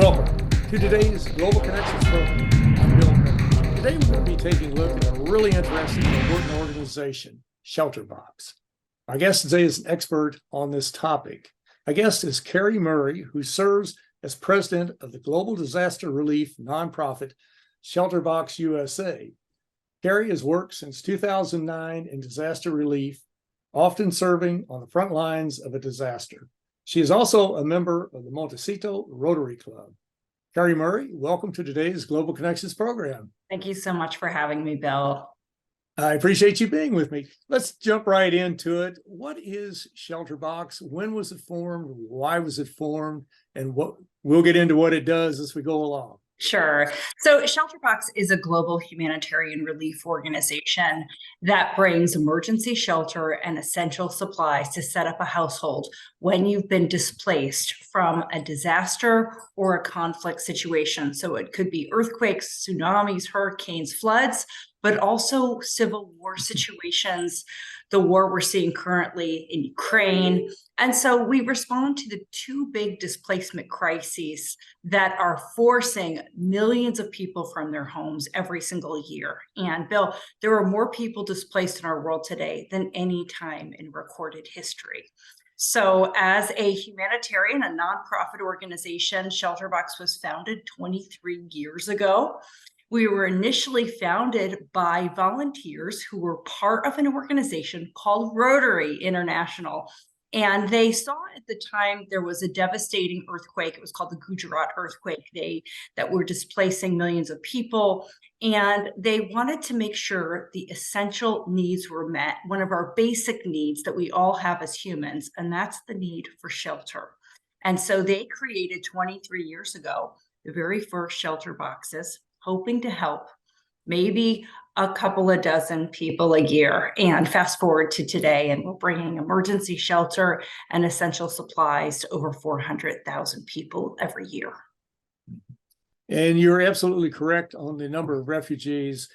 Welcome to today's Global Connections program. I'm Bill Kerri. Today we're going to be taking a look at a really interesting and important organization, ShelterBox. My guest today is an expert on this topic. My guest is Kerri Murray, who serves as president of the global disaster relief nonprofit ShelterBox USA. Kerri has worked since 2009 in disaster relief, often serving on the front lines of a disaster. She is also a member of the Montecito Rotary Club. Kerri Murray, welcome to today's Global Connections program. Thank you so much for having me, Bill. I appreciate you being with me. Let's jump right into it. What is ShelterBox? When was it formed? Why was it formed? And we'll get into what it does as we go along. Sure. So ShelterBox is a global humanitarian relief organization that brings emergency shelter and essential supplies to set up a household when you've been displaced from a disaster or a conflict situation. So it could be earthquakes, tsunamis, hurricanes, floods, but also civil war situations, the war we're seeing currently in Ukraine. And so we respond to the two big displacement crises that are forcing millions of people from their homes every single year. And Bill, there are more people displaced in our world today than any time in recorded history. So as a humanitarian, a nonprofit organization, ShelterBox was founded 23 years ago. We were initially founded by volunteers who were part of an organization called Rotary International. And they saw at the time there was a devastating earthquake. It was called the Gujarat earthquake that were displacing millions of people. And they wanted to make sure the essential needs were met, one of our basic needs that we all have as humans, and that's the need for shelter. And so they created 23 years ago the very first shelter boxes, hoping to help maybe a couple of dozen people a year. And fast forward to today, and we're bringing emergency shelter and essential supplies to over 400,000 people every year. And you're absolutely correct on the number of refugees.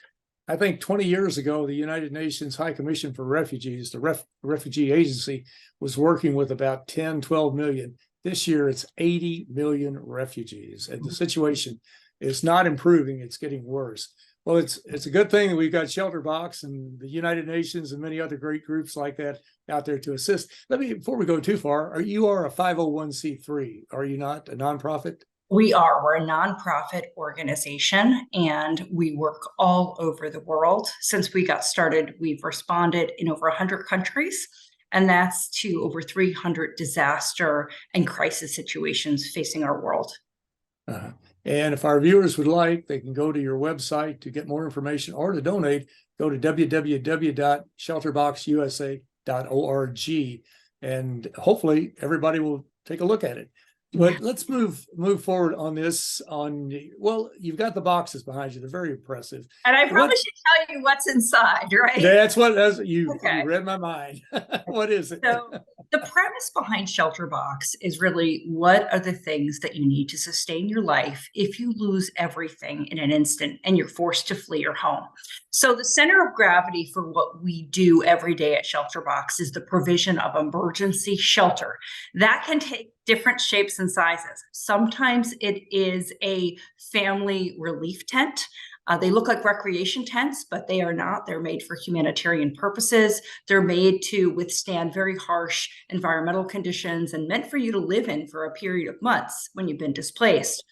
I think 20 years ago, the United Nations High Commission for Refugees, the refugee agency, was working with about 10, 12 million. This year, it's 80 million refugees. And the situation is not improving, it's getting worse. Well, it's a good thing that we've got ShelterBox and the United Nations and many other great groups like that out there to assist. Before we go too far, you are a 501c3, are you not, a nonprofit? We are. We're a nonprofit organization, and we work all over the world. Since we got started, we've responded in over 100 countries, and that's to over 300 disaster and crisis situations facing our world. And if our viewers would like, they can go to your website to get more information or to donate. Go to www.shelterboxusa.org, and hopefully everybody will take a look at it. But let's move forward on this. Well, you've got the boxes behind you; they're very impressive. And I probably should tell you what's inside, right? That's you read my mind. What is it? So the premise behind ShelterBox is really, what are the things that you need to sustain your life if you lose everything in an instant and you're forced to flee your home? So the center of gravity for what we do every day at ShelterBox is the provision of emergency shelter. That can take different shapes and sizes. Sometimes it is a family relief tent. They look like recreation tents, but they are not. They're made for humanitarian purposes. They're made to withstand very harsh environmental conditions and meant for you to live in for a period of months when you've been displaced,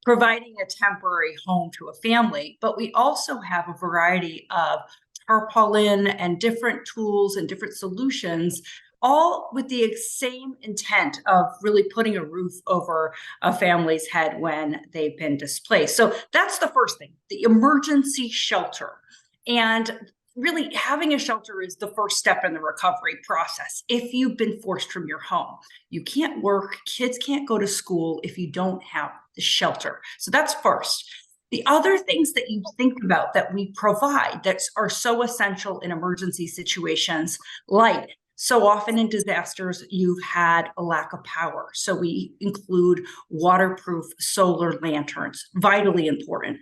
providing a temporary home to a family. But we also have a variety of tarpaulin and different tools and different solutions, all with the same intent of really putting a roof over a family's head when they've been displaced. So that's the first thing, the emergency shelter. And really having a shelter is the first step in the recovery process. If you've been forced from your home, you can't work, kids can't go to school if you don't have the shelter. So that's first. The other things that you think about that we provide that are so essential in emergency situations, light. So often in disasters, you've had a lack of power. So we include waterproof solar lanterns, vitally important.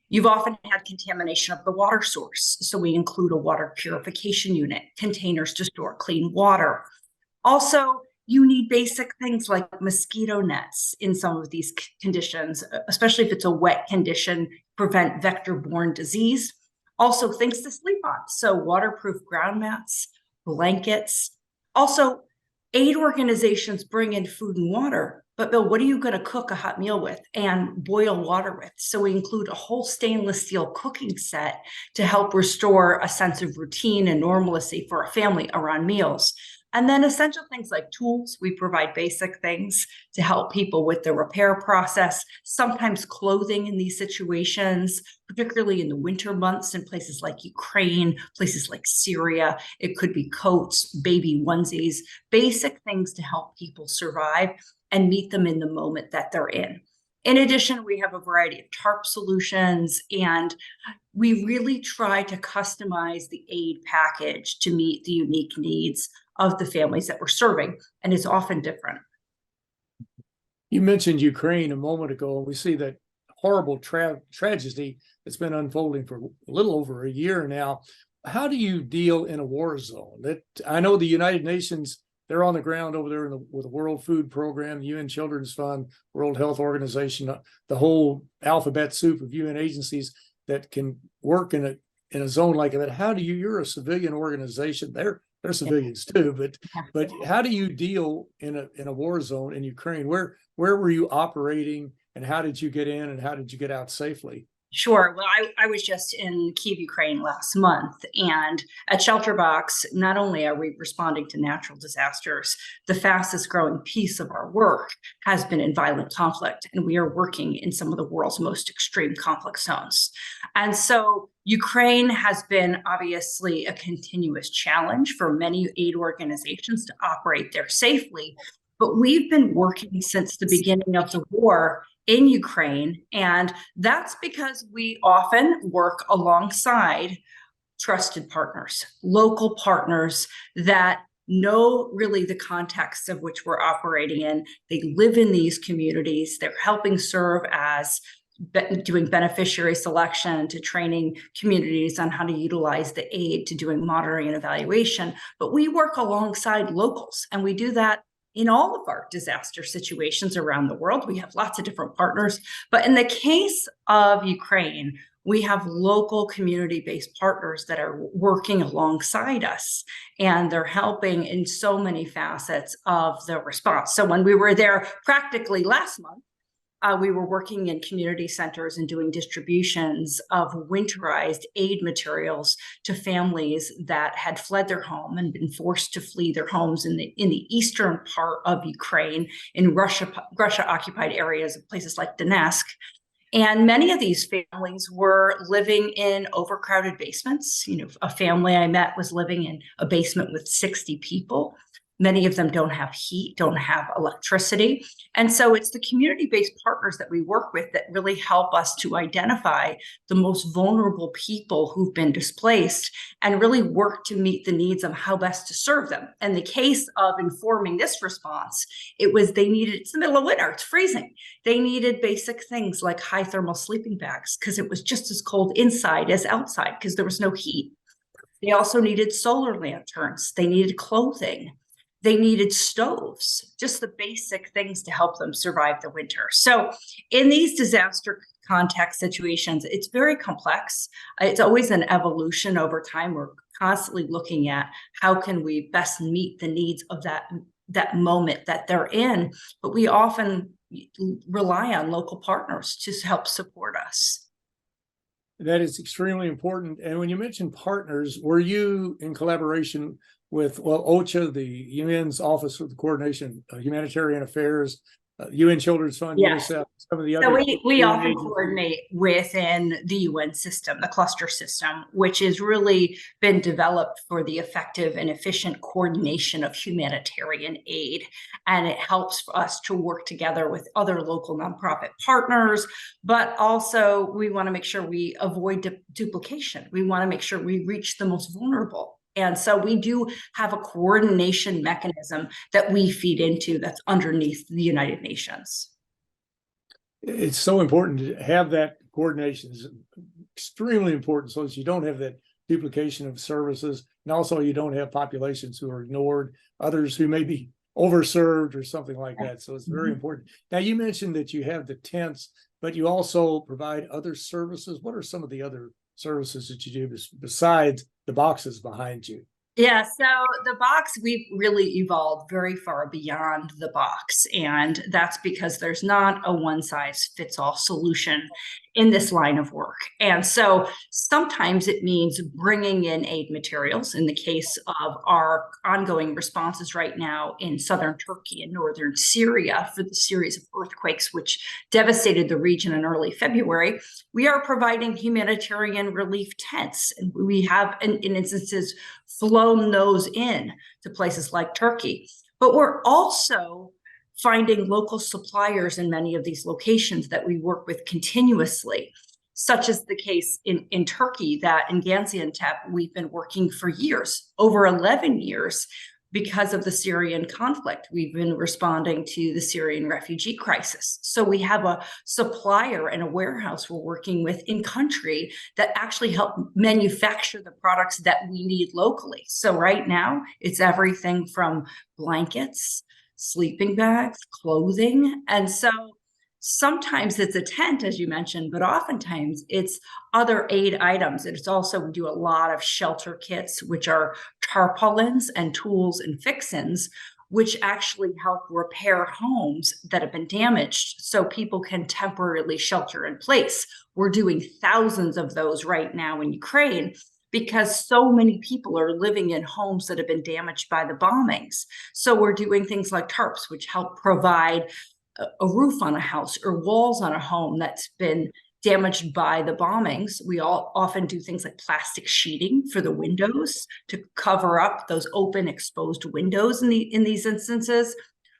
You've often had contamination of the water source. So we include a water purification unit, containers to store clean water. Also, You need basic things like mosquito nets in some of these conditions, especially if it's a wet condition, prevent vector-borne disease. Also, things to sleep on. So waterproof ground mats, blankets. Also, aid organizations bring in food and water. But Bill, what are you going to cook a hot meal with and boil water with? So we include a whole stainless steel cooking set to help restore a sense of routine and normalcy for a family around meals. And then essential things like tools. We provide basic things to help people with the repair process, sometimes clothing in these situations, particularly in the winter months in places like Ukraine, places like Syria. It could be coats, baby onesies, basic things to help people survive and meet them in the moment that they're in. In addition, we have a variety of tarp solutions, and we really try to customize the aid package to meet the unique needs of the families that we're serving, and it's often different. You mentioned Ukraine a moment ago, and we see that horrible tragedy that's been unfolding for a little over a year now. How do you deal in a war zone? I know the United Nations, they're on the ground over there with the World Food Program, the UN Children's Fund, World Health Organization, the whole alphabet soup of UN agencies that can work in a zone like that. How do you're a civilian organization, they're civilians too, but how do you deal in a war zone in Ukraine? Where were you operating, and how did you get in and how did you get out safely? Sure. Well, I was just in Kyiv, Ukraine last month, and at ShelterBox, not only are we responding to natural disasters, the fastest growing piece of our work has been in violent conflict, and we are working in some of the world's most extreme conflict zones. And so Ukraine has been obviously a continuous challenge for many aid organizations to operate there safely, but we've been working since the beginning of the war in Ukraine, and that's because we often work alongside trusted partners, local partners that know really the context of which we're operating in. They live in these communities. They're helping serve as doing beneficiary selection, to training communities on how to utilize the aid, to doing monitoring and evaluation. But we work alongside locals, and we do that in all of our disaster situations around the world. We have lots of different partners, but in the case of Ukraine, we have local community-based partners that are working alongside us, and they're helping in so many facets of the response. So when we were there practically last month, we were working in community centers and doing distributions of winterized aid materials to families that had fled their home and been forced to flee their homes in the eastern part of Ukraine, in Russia-occupied areas of places like Donetsk. And many of these families were living in overcrowded basements. You know, a family I met was living in a basement with 60 people. Many of them don't have heat, don't have electricity. And so it's the community-based partners that we work with that really help us to identify the most vulnerable people who've been displaced and really work to meet the needs of how best to serve them. In the case of informing this response, it's the middle of winter, it's freezing. They needed basic things like high thermal sleeping bags because it was just as cold inside as outside because there was no heat. They also needed solar lanterns. They needed clothing. They needed stoves, just the basic things to help them survive the winter. So in these disaster context situations, it's very complex. It's always an evolution over time. We're constantly looking at how can we best meet the needs of that moment that they're in, but we often rely on local partners to help support us. That is extremely important. And when you mention partners, were you in collaboration with, OCHA, the UN's Office of the Coordination of Humanitarian Affairs, UN Children's Fund, Yes. UNICEF, some of the other. So we often agencies coordinate within the UN system, the cluster system, which has really been developed for the effective and efficient coordination of humanitarian aid. And it helps us to work together with other local nonprofit partners, but also we want to make sure we avoid duplication. We want to make sure we reach the most vulnerable. And so we do have a coordination mechanism that we feed into that's underneath the United Nations. It's so important to have that coordination. Is extremely important so that you don't have that duplication of services, and also you don't have populations who are ignored, others who may be overserved or something like that. So it's very important. Now, you mentioned that you have the tents, but you also provide other services. What are some of the other services that you do besides the boxes behind you? Yeah, so the box, we've really evolved very far beyond the box. And that's because there's not a one size fits all solution in this line of work. And so sometimes it means bringing in aid materials. In the case of our ongoing responses right now in southern Turkey and northern Syria for the series of earthquakes which devastated the region in early February, we are providing humanitarian relief tents. And we have, in instances, flown those in to places like Turkey. But we're also finding local suppliers in many of these locations that we work with continuously, such as the case in Turkey, that in Gaziantep, we've been working for years, over 11 years, because of the Syrian conflict. We've been responding to the Syrian refugee crisis. So we have a supplier and a warehouse we're working with in country that actually help manufacture the products that we need locally. So right now, it's everything from blankets, sleeping bags, clothing. And so sometimes it's a tent, as you mentioned, but oftentimes it's other aid items. And it's also, we do a lot of shelter kits, which are tarpaulins and tools and fixins, which actually help repair homes that have been damaged so people can temporarily shelter in place. We're doing thousands of those right now in Ukraine, because so many people are living in homes that have been damaged by the bombings. So we're doing things like tarps, which help provide a roof on a house or walls on a home that's been damaged by the bombings. We all often do things like plastic sheeting for the windows to cover up those open, exposed windows in these instances.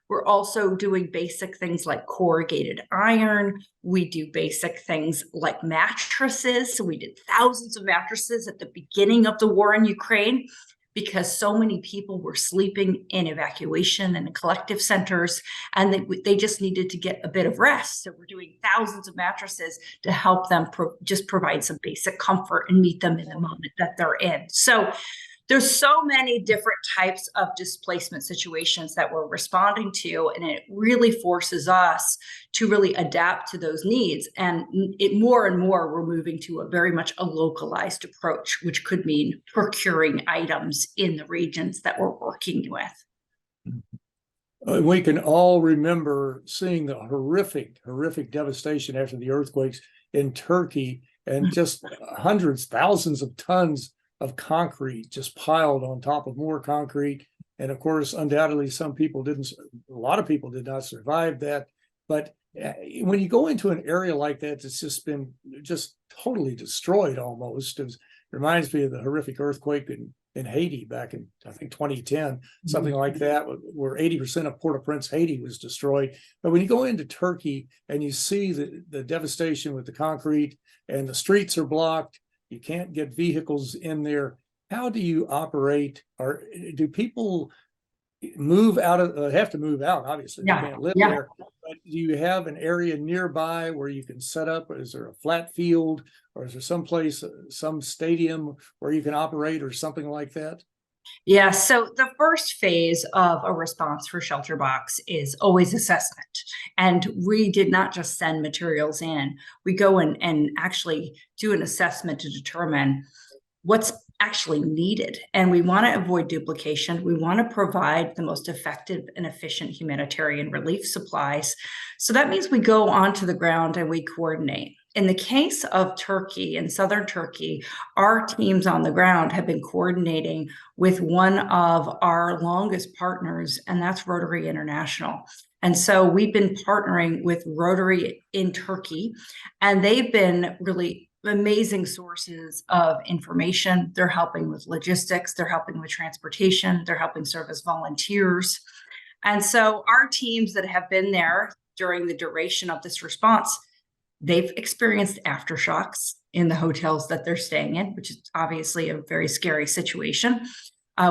We're also doing basic things like corrugated iron. We do basic things like mattresses. So we did thousands of mattresses at the beginning of the war in Ukraine, because so many people were sleeping in evacuation and in collective centers, and they just needed to get a bit of rest. So we're doing thousands of mattresses to help them just provide some basic comfort and meet them in the moment that they're in. So there's so many different types of displacement situations that we're responding to, and it really forces us to really adapt to those needs. And more and more, we're moving to a very much a localized approach, which could mean procuring items in the regions that we're working with. We can all remember seeing the horrific devastation after the earthquakes in Turkey, and just hundreds, thousands of tons of concrete just piled on top of more concrete. And of course, undoubtedly, a lot of people did not survive that. But when you go into an area like that, it's just been totally destroyed almost. It reminds me of the horrific earthquake in Haiti back in, I think, 2010, something like that, where 80% of Port-au-Prince, Haiti was destroyed. But when you go into Turkey and you see the devastation with the concrete, and the streets are blocked, you can't get vehicles in there. How do you operate? Or do people have to move out? Obviously, they can't live there. But do you have an area nearby where you can set up? Is there a flat field, or is there someplace, some stadium where you can operate, or something like that? Yeah, so the first phase of a response for ShelterBox is always assessment. And we did not just send materials in. We go in and actually do an assessment to determine what's actually needed. And we want to avoid duplication. We want to provide the most effective and efficient humanitarian relief supplies. So that means we go onto the ground and we coordinate. In the case of Turkey, in southern Turkey, our teams on the ground have been coordinating with one of our longest partners, and that's Rotary International. And so we've been partnering with Rotary in Turkey, and they've been really amazing sources of information. They're helping with logistics, they're helping with transportation, they're helping serve as volunteers. And so our teams that have been there during the duration of this response, they've experienced aftershocks in the hotels that they're staying in, which is obviously a very scary situation.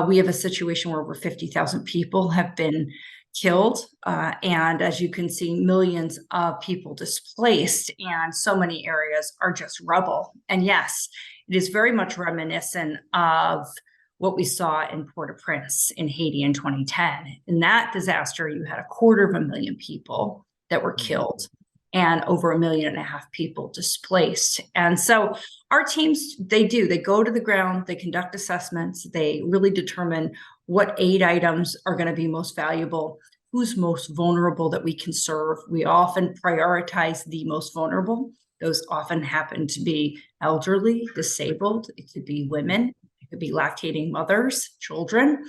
We have a situation where over 50,000 people have been killed. And as you can see, millions of people displaced, and so many areas are just rubble. And yes, it is very much reminiscent of what we saw in Port-au-Prince in Haiti in 2010. In that disaster, you had 250,000 people that were killed and over 1.5 million people displaced. And so our teams, they go to the ground, they conduct assessments, they really determine what aid items are going to be most valuable, who's most vulnerable that we can serve. We often prioritize the most vulnerable. Those often happen to be elderly, disabled, it could be women, it could be lactating mothers, children.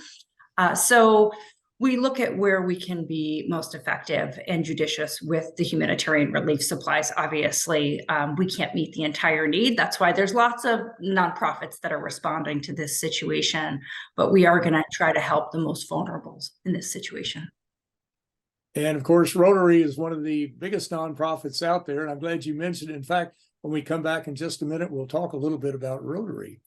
So we look at where we can be most effective and judicious with the humanitarian relief supplies. Obviously, we can't meet the entire need. That's why there's lots of nonprofits that are responding to this situation, but we are going to try to help the most vulnerable in this situation. And of course, Rotary is one of the biggest nonprofits out there. And I'm glad you mentioned it. In fact, when we come back in just a minute, we'll talk a little bit about Rotary.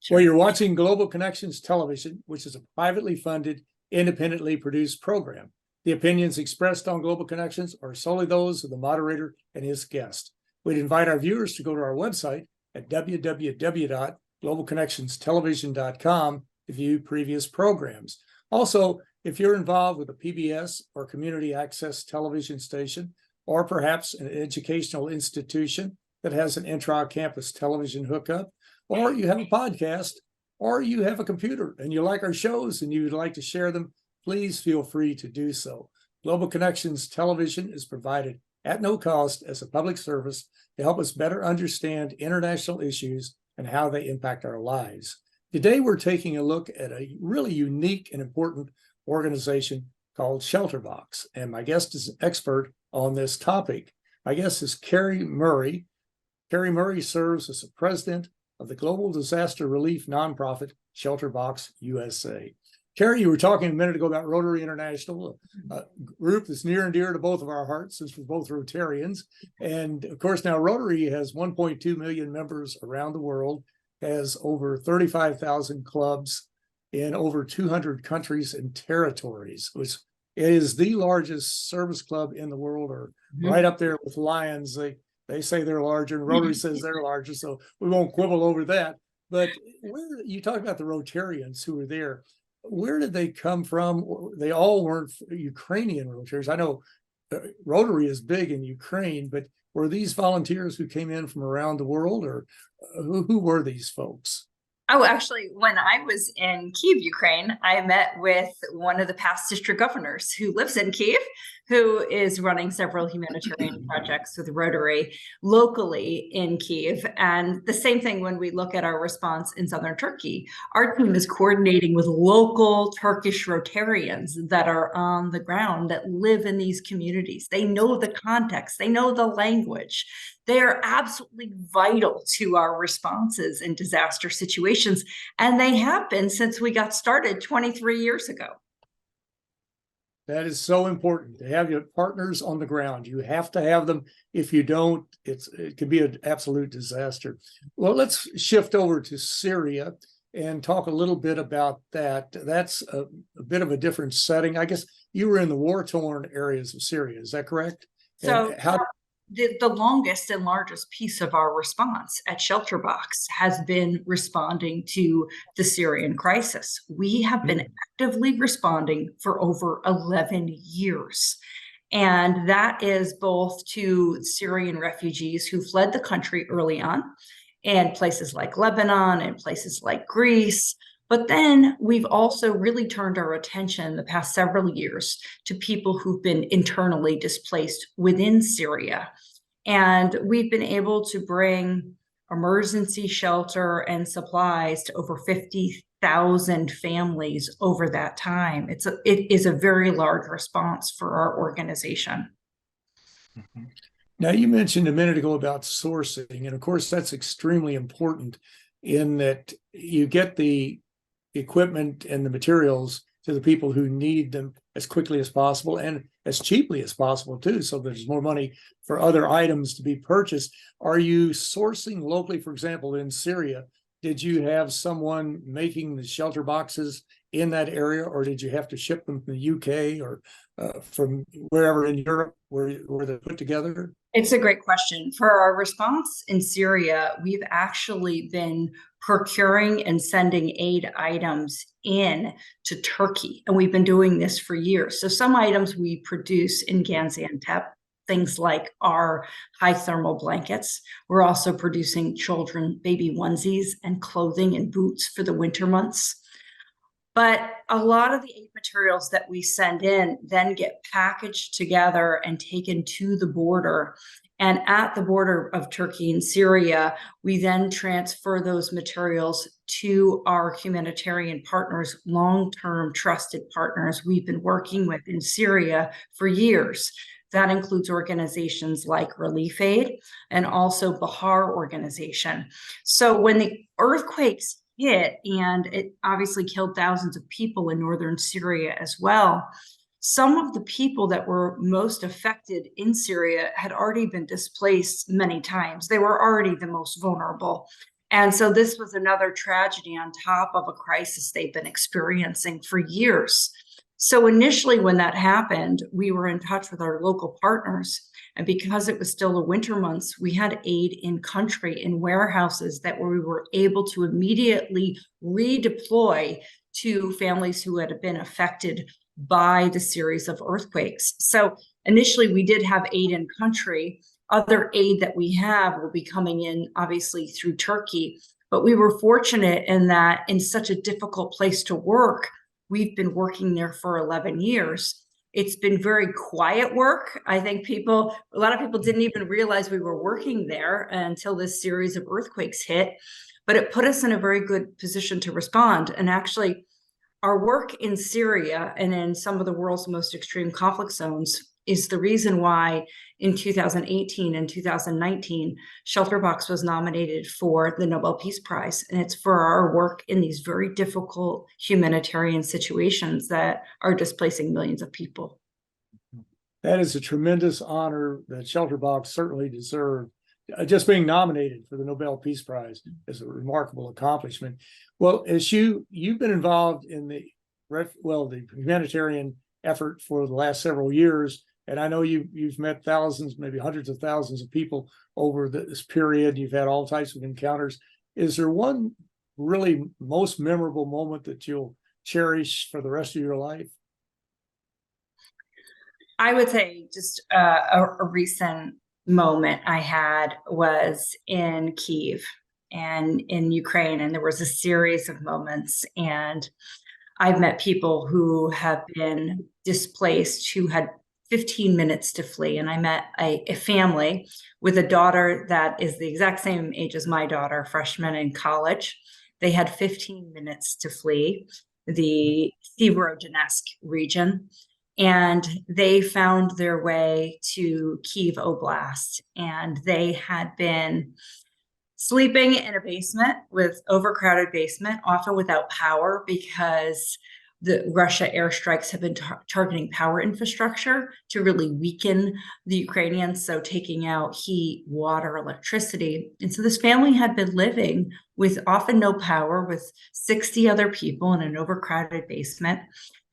Sure. Well, you're watching Global Connections Television, which is a privately funded, independently produced program. The opinions expressed on Global Connections are solely those of the moderator and his guest. We'd invite our viewers to go to our website at www.globalconnectionstelevision.com to view previous programs. Also, if you're involved with a PBS or community access television station, or perhaps an educational institution that has an intra-campus television hookup, or you have a podcast, or you have a computer and you like our shows and you would like to share them, please feel free to do so. Global Connections Television is provided at no cost as a public service to help us better understand international issues and how they impact our lives. Today, we're taking a look at a really unique and important organization called ShelterBox, and my guest is an expert on this topic. My guest is Kerri Murray. Kerri Murray serves as the president of the global disaster relief nonprofit ShelterBox USA. Kerri, you were talking a minute ago about Rotary International, a group that's near and dear to both of our hearts since we're both Rotarians. And of course, now Rotary has 1.2 million members around the world, has over 35,000 clubs in over 200 countries and territories, which it is the largest service club in the world, or right up there with Lions. They say they're larger, and Rotary says they're larger, so we won't quibble over that. But where you talk about the Rotarians who were there, where did they come from? They all weren't Ukrainian Rotarians. I know Rotary is big in Ukraine, but were these volunteers who came in from around the world, or who were these folks? Oh, actually, when I was in Kyiv, Ukraine, I met with one of the past district governors who lives in Kyiv, who is running several humanitarian projects with Rotary locally in Kyiv. And the same thing when we look at our response in southern Turkey. Our team is coordinating with local Turkish Rotarians that are on the ground, that live in these communities. They know the context, they know the language. They are absolutely vital to our responses in disaster situations, and they have been since we got started 23 years ago. That is so important to have your partners on the ground. You have to have them. If you don't, it can be an absolute disaster. Well, let's shift over to Syria and talk a little bit about that. That's a bit of a different setting. I guess you were in the war-torn areas of Syria. Is that correct? So the longest and largest piece of our response at ShelterBox has been responding to the Syrian crisis. We have been actively responding for over 11 years. And that is both to Syrian refugees who fled the country early on in places like Lebanon and places like Greece. But then we've also really turned our attention the past several years to people who've been internally displaced within Syria. And we've been able to bring emergency shelter and supplies to over 50,000 families over that time. It is a very large response for our organization. Now, you mentioned a minute ago about sourcing, and of course, that's extremely important in that you get the equipment and the materials to the people who need them as quickly as possible and as cheaply as possible too, so there's more money for other items to be purchased. Are you sourcing locally? For example, in Syria, did you have someone making the shelter boxes in that area, or did you have to ship them from the UK or from wherever in Europe where they're put together? It's a great question. For our response in Syria, we've actually been procuring and sending aid items in to Turkey. And we've been doing this for years. So some items we produce in Gaziantep, things like our high thermal blankets. We're also producing children baby onesies and clothing and boots for the winter months. But a lot of the aid materials that we send in then get packaged together and taken to the border. And at the border of Turkey and Syria, we then transfer those materials to our humanitarian partners, long-term trusted partners we've been working with in Syria for years. That includes organizations like Relief Aid and also Bahar organization. So when the earthquakes hit, and it obviously killed thousands of people in northern Syria as well, some of the people that were most affected in Syria had already been displaced many times. They were already the most vulnerable. And so this was another tragedy on top of a crisis they've been experiencing for years. So initially when that happened, we were in touch with our local partners. And because it was still the winter months, we had aid in country in warehouses that we were able to immediately redeploy to families who had been affected by the series of earthquakes. So initially we did have aid in country. Other aid that we have will be coming in obviously through Turkey, but we were fortunate in that in such a difficult place to work, we've been working there for 11 years. It's been very quiet work. I think a lot of people didn't even realize we were working there until this series of earthquakes hit, but it put us in a very good position to respond. And actually, our work in Syria and in some of the world's most extreme conflict zones is the reason why in 2018 and 2019, ShelterBox was nominated for the Nobel Peace Prize. And it's for our work in these very difficult humanitarian situations that are displacing millions of people. That is a tremendous honor that ShelterBox certainly deserved. Just being nominated for the Nobel Peace Prize is a remarkable accomplishment. Well, as you've been involved in the humanitarian effort for the last several years, and I know you've met thousands, maybe hundreds of thousands of people over this period. You've had all types of encounters. Is there one really most memorable moment that you'll cherish for the rest of your life? I would say just a recent moment I had was in Kyiv and in Ukraine, and there was a series of moments, and I've met people who have been displaced who had 15 minutes to flee. And I met a family with a daughter that is the exact same age as my daughter, freshman in college. They had 15 minutes to flee the Severodonetsk region, and they found their way to Kyiv Oblast. And they had been sleeping in a basement with overcrowded basement, often without power, because the Russia airstrikes have been targeting power infrastructure to really weaken the Ukrainians, so taking out heat, water, electricity. And so this family had been living with often no power, with 60 other people in an overcrowded basement.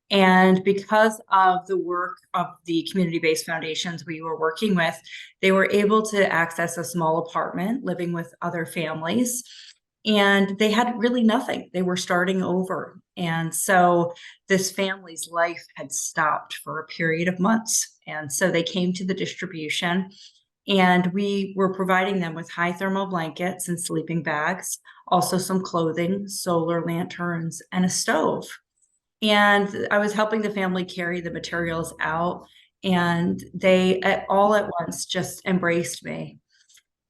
And because of the work of the community-based foundations we were working with, they were able to access a small apartment living with other families. And they had really nothing. They were starting over. And so this family's life had stopped for a period of months. And so they came to the distribution, and we were providing them with high thermal blankets and sleeping bags, also some clothing, solar lanterns, and a stove. And I was helping the family carry the materials out, and they all at once just embraced me.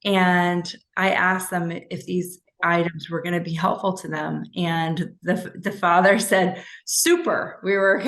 And I asked them if these items were going to be helpful to them. And the father said, super. We were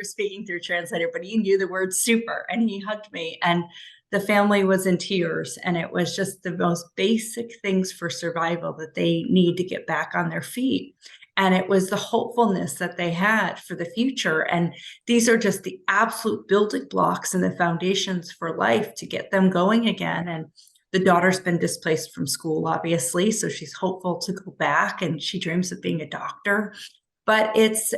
speaking through translator, but he knew the word super, and he hugged me. And the family was in tears. And it was just the most basic things for survival that they need to get back on their feet. And it was the hopefulness that they had for the future. And these are just the absolute building blocks and the foundations for life to get them going again. And the daughter's been displaced from school, obviously, so she's hopeful to go back, and she dreams of being a doctor. But it's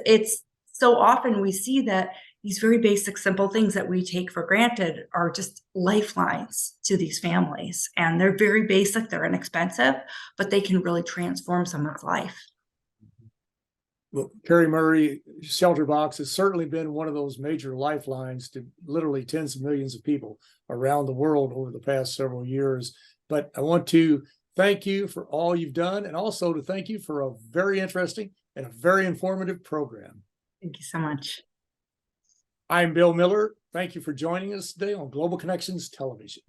so often we see that these very basic, simple things that we take for granted are just lifelines to these families. And they're very basic, they're inexpensive, but they can really transform someone's life. Well, Kerri Murray, ShelterBox has certainly been one of those major lifelines to literally tens of millions of people around the world over the past several years. But I want to thank you for all you've done, and also to thank you for a very interesting and a very informative program. Thank you so much. I'm Bill Miller. Thank you for joining us today on Global Connections Television.